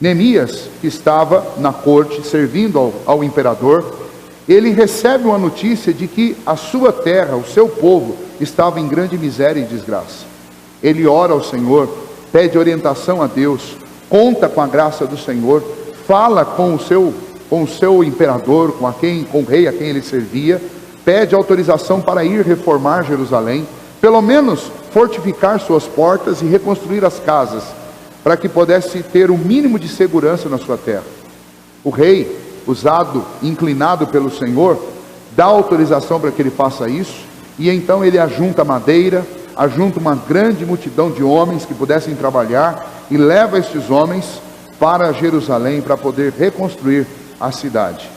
Neemias, que estava na corte servindo ao imperador, ele recebe uma notícia de que a sua terra, o seu povo, estava em grande miséria e desgraça. Ele ora ao Senhor, pede orientação a Deus, conta com a graça do Senhor, fala com o seu imperador, com o rei a quem ele servia, pede autorização para ir reformar Jerusalém, pelo menos fortificar suas portas e reconstruir as casas, para que pudesse ter o mínimo de segurança na sua terra. O rei, inclinado pelo Senhor, dá autorização para que ele faça isso, e então ele ajunta madeira, ajunta uma grande multidão de homens que pudessem trabalhar, e leva estes homens para Jerusalém, para poder reconstruir a cidade.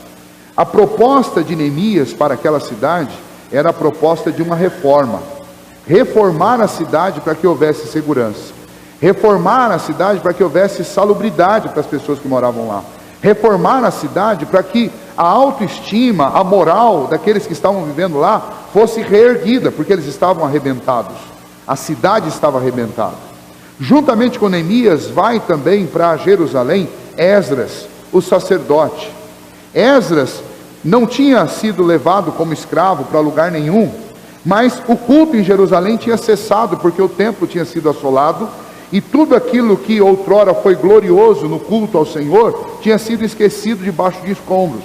A proposta de Neemias para aquela cidade era a proposta de uma reforma. Reformar a cidade para que houvesse segurança. Reformar a cidade para que houvesse salubridade para as pessoas que moravam lá. Reformar a cidade para que a autoestima, a moral daqueles que estavam vivendo lá fosse reerguida, porque eles estavam arrebentados. A cidade estava arrebentada. Juntamente com Neemias vai também para Jerusalém Esdras, o sacerdote. Esdras não tinha sido levado como escravo para lugar nenhum, mas o culto em Jerusalém tinha cessado, porque o templo tinha sido assolado, e tudo aquilo que outrora foi glorioso no culto ao Senhor, tinha sido esquecido debaixo de escombros.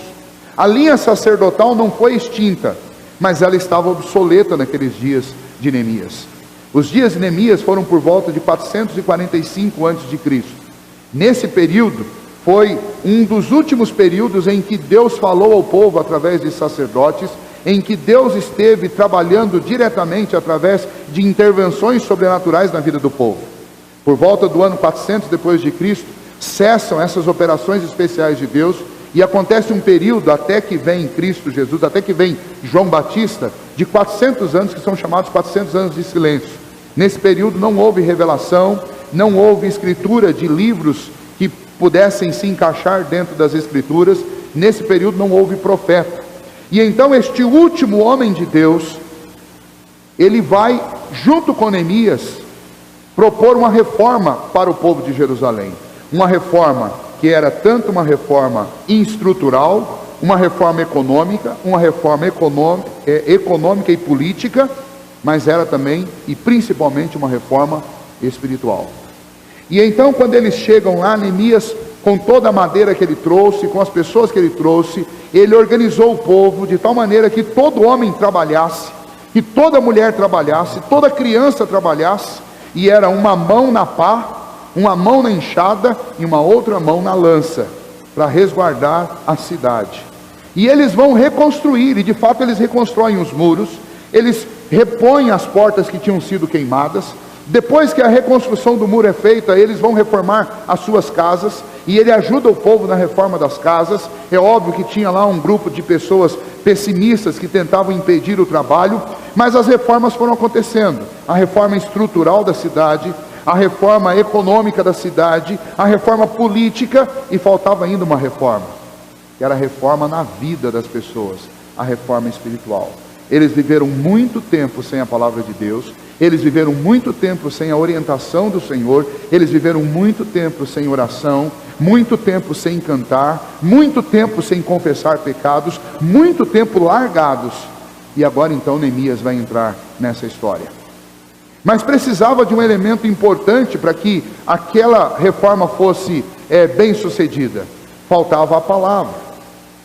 A linha sacerdotal não foi extinta, mas ela estava obsoleta naqueles dias de Neemias. Os dias de Neemias foram por volta de 445 a.C. Nesse período, foi um dos últimos períodos em que Deus falou ao povo através de sacerdotes, em que Deus esteve trabalhando diretamente através de intervenções sobrenaturais na vida do povo. Por volta do ano 400 depois de Cristo, cessam essas operações especiais de Deus, e acontece um período até que vem Cristo Jesus, até que vem João Batista, de 400 anos, que são chamados 400 anos de silêncio. Nesse período não houve revelação, não houve escritura de livros que pudessem se encaixar dentro das escrituras. Nesse período não houve profeta. E então este último homem de Deus, ele vai, junto com Neemias, propor uma reforma para o povo de Jerusalém. Uma reforma que era tanto uma reforma estrutural, uma reforma econômica, econômica e política, mas era também e principalmente uma reforma espiritual. E então, quando eles chegam lá, Neemias, com toda a madeira que ele trouxe, com as pessoas que ele trouxe, ele organizou o povo de tal maneira que todo homem trabalhasse, que toda mulher trabalhasse, toda criança trabalhasse, e era uma mão na pá, uma mão na enxada e uma outra mão na lança, para resguardar a cidade. E eles vão reconstruir, e de fato eles reconstroem os muros, eles repõem as portas que tinham sido queimadas. Depois que a reconstrução do muro é feita, eles vão reformar as suas casas, e ele ajuda o povo na reforma das casas. É óbvio que tinha lá um grupo de pessoas pessimistas que tentavam impedir o trabalho, mas as reformas foram acontecendo. A reforma estrutural da cidade, a reforma econômica da cidade, a reforma política, e faltava ainda uma reforma, que era a reforma na vida das pessoas, a reforma espiritual. Eles viveram muito tempo sem a palavra de Deus, eles viveram muito tempo sem a orientação do Senhor, eles viveram muito tempo sem oração, muito tempo sem cantar, muito tempo sem confessar pecados, muito tempo largados. E agora então Neemias vai entrar nessa história. Mas precisava de um elemento importante para que aquela reforma fosse bem sucedida. Faltava a palavra,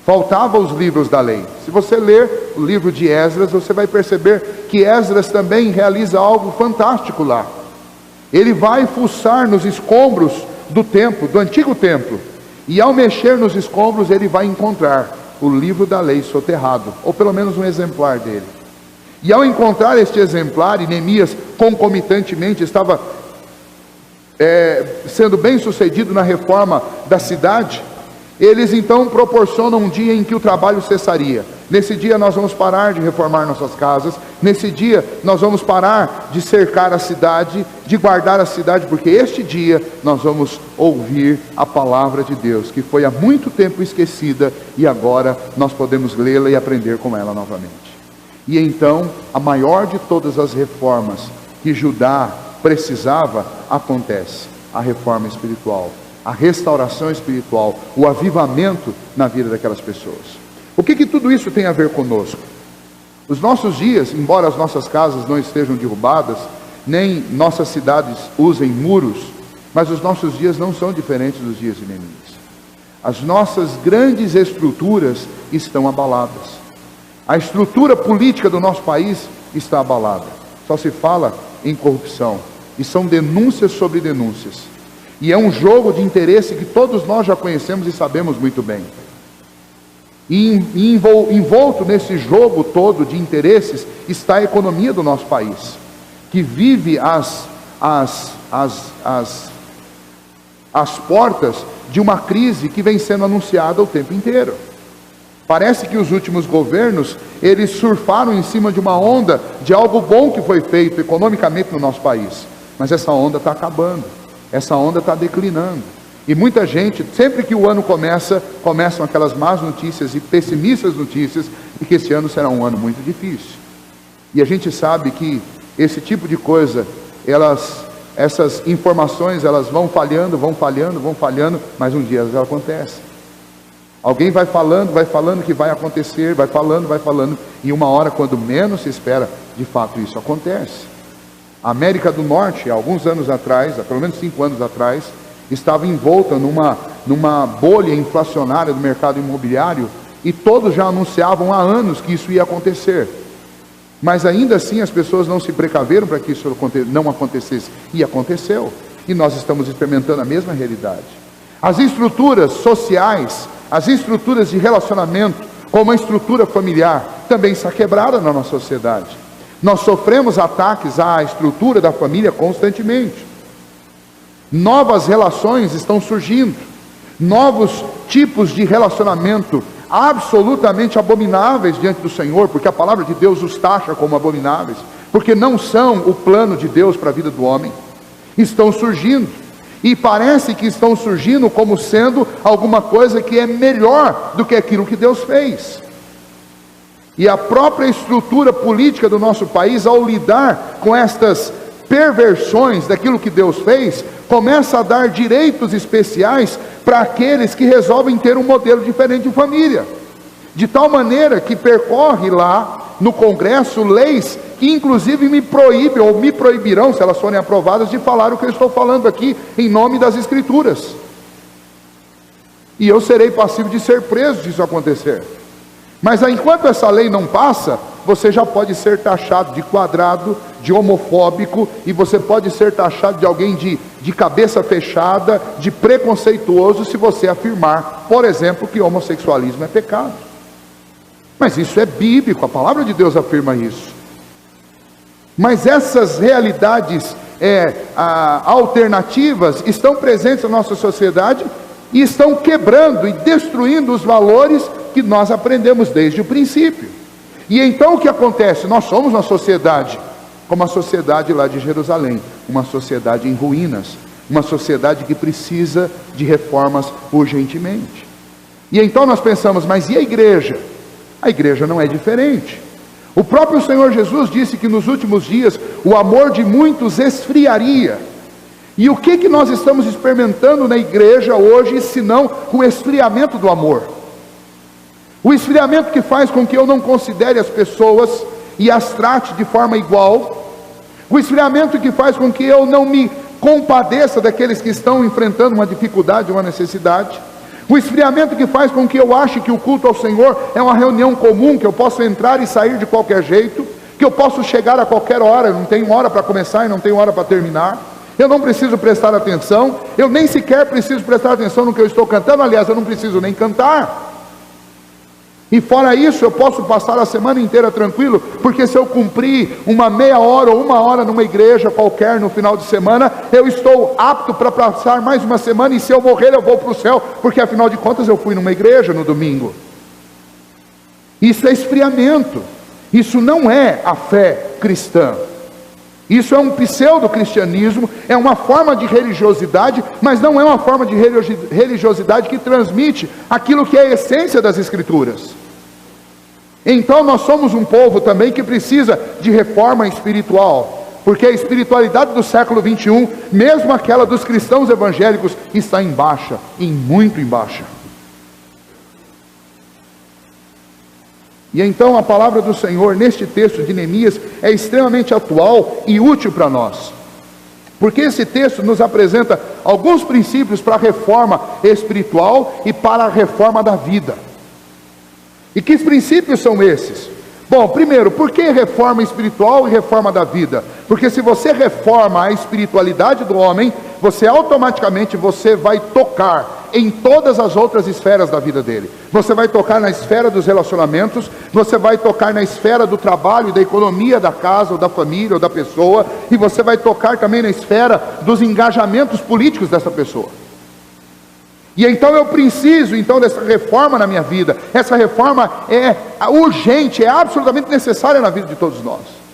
faltavam os livros da lei. Se você ler o livro de Esdras, você vai perceber que Esdras também realiza algo fantástico lá. Ele vai fuçar nos escombros do templo, do antigo templo, e ao mexer nos escombros ele vai encontrar o livro da lei soterrado, ou pelo menos um exemplar dele. E ao encontrar este exemplar, e Neemias concomitantemente estava sendo bem sucedido na reforma da cidade, eles então proporcionam um dia em que o trabalho cessaria. Nesse dia nós vamos parar de reformar nossas casas, nesse dia nós vamos parar de cercar a cidade, de guardar a cidade, porque este dia nós vamos ouvir a palavra de Deus, que foi há muito tempo esquecida, e agora nós podemos lê-la e aprender com ela novamente. E então, a maior de todas as reformas que Judá precisava, acontece, a reforma espiritual. a restauração espiritual, o avivamento na vida daquelas pessoas. O que tudo isso tem a ver conosco? Os nossos dias, embora as nossas casas não estejam derrubadas, nem nossas cidades usem muros, mas os nossos dias não são diferentes dos dias de Neemias. As nossas grandes estruturas estão abaladas. A estrutura política do nosso país está abalada. Só se fala em corrupção. E são denúncias sobre denúncias. E é um jogo de interesse que todos nós já conhecemos e sabemos muito bem. E envolto nesse jogo todo de interesses está a economia do nosso país, que vive as portas de uma crise que vem sendo anunciada o tempo inteiro. Parece que os últimos governos, eles surfaram em cima de uma onda de algo bom que foi feito economicamente no nosso país. Mas essa onda está acabando, essa onda está declinando. E muita gente, sempre que o ano começam aquelas más notícias e pessimistas notícias, de que esse ano será um ano muito difícil. E a gente sabe que esse tipo de coisa, essas informações, elas vão falhando, mas um dia elas acontecem. Alguém vai falando que vai acontecer, vai falando, e uma hora, quando menos se espera, de fato isso acontece. A América do Norte, há alguns anos atrás, há pelo menos 5 anos atrás, estava envolta numa bolha inflacionária do mercado imobiliário, e todos já anunciavam há anos que isso ia acontecer. Mas ainda assim as pessoas não se precaveram para que isso não acontecesse, e aconteceu. E nós estamos experimentando a mesma realidade. As estruturas sociais, as estruturas de relacionamento, como a estrutura familiar, também está quebrada na nossa sociedade. Nós sofremos ataques à estrutura da família constantemente. Novas relações estão surgindo, novos tipos de relacionamento absolutamente abomináveis diante do Senhor, porque a palavra de Deus os taxa como abomináveis, porque não são o plano de Deus para a vida do homem. Estão surgindo, e parece que estão surgindo como sendo alguma coisa que é melhor do que aquilo que Deus fez. E a própria estrutura política do nosso país, ao lidar com estas perversões daquilo que Deus fez, começa a dar direitos especiais para aqueles que resolvem ter um modelo diferente de família, de tal maneira que percorre lá no Congresso leis que inclusive me proíbem ou me proibirão, se elas forem aprovadas, de falar o que eu estou falando aqui em nome das Escrituras, e eu serei passivo de ser preso se isso acontecer. Mas enquanto essa lei não passa, você já pode ser taxado de quadrado, de homofóbico, e você pode ser taxado de alguém de cabeça fechada, de preconceituoso, se você afirmar, por exemplo, que homossexualismo é pecado. Mas isso é bíblico, a palavra de Deus afirma isso. Mas essas realidades alternativas estão presentes na nossa sociedade e estão quebrando e destruindo os valores que nós aprendemos desde o princípio. E então o que acontece? Nós somos uma sociedade, como a sociedade lá de Jerusalém, uma sociedade em ruínas, uma sociedade que precisa de reformas urgentemente. E então nós pensamos, mas e a igreja? A igreja não é diferente. O próprio Senhor Jesus disse que nos últimos dias o amor de muitos esfriaria. E o que nós estamos experimentando na igreja hoje, senão o esfriamento do amor? O esfriamento que faz com que eu não considere as pessoas e as trate de forma igual. O esfriamento que faz com que eu não me compadeça daqueles que estão enfrentando uma dificuldade, uma necessidade. O esfriamento que faz com que eu ache que o culto ao Senhor é uma reunião comum, que eu posso entrar e sair de qualquer jeito, que eu posso chegar a qualquer hora, não tenho hora para começar e não tenho hora para terminar. Eu não preciso prestar atenção, eu nem sequer preciso prestar atenção no que eu estou cantando, aliás, eu não preciso nem cantar. E fora isso, eu posso passar a semana inteira tranquilo, porque se eu cumprir uma meia hora ou 1 hora numa igreja qualquer no final de semana, eu estou apto para passar mais uma semana, e se eu morrer eu vou para o céu, porque afinal de contas eu fui numa igreja no domingo. Isso é esfriamento, isso não é a fé cristã. Isso é um pseudo-cristianismo, é uma forma de religiosidade, mas não é uma forma de religiosidade que transmite aquilo que é a essência das Escrituras. Então nós somos um povo também que precisa de reforma espiritual. porque a espiritualidade do século 21, mesmo aquela dos cristãos evangélicos, está em baixa, muito em baixa. E então a palavra do Senhor neste texto de Neemias é extremamente atual e útil para nós, porque esse texto nos apresenta alguns princípios para a reforma espiritual e para a reforma da vida. E que princípios são esses? Bom, primeiro, por que reforma espiritual e reforma da vida? Porque se você reforma a espiritualidade do homem, você automaticamente vai tocar em todas as outras esferas da vida dele. Você vai tocar na esfera dos relacionamentos, você vai tocar na esfera do trabalho e da economia da casa, ou da família, ou da pessoa, e você vai tocar também na esfera dos engajamentos políticos dessa pessoa. E então eu preciso dessa reforma na minha vida. Essa reforma é urgente, é absolutamente necessária na vida de todos nós.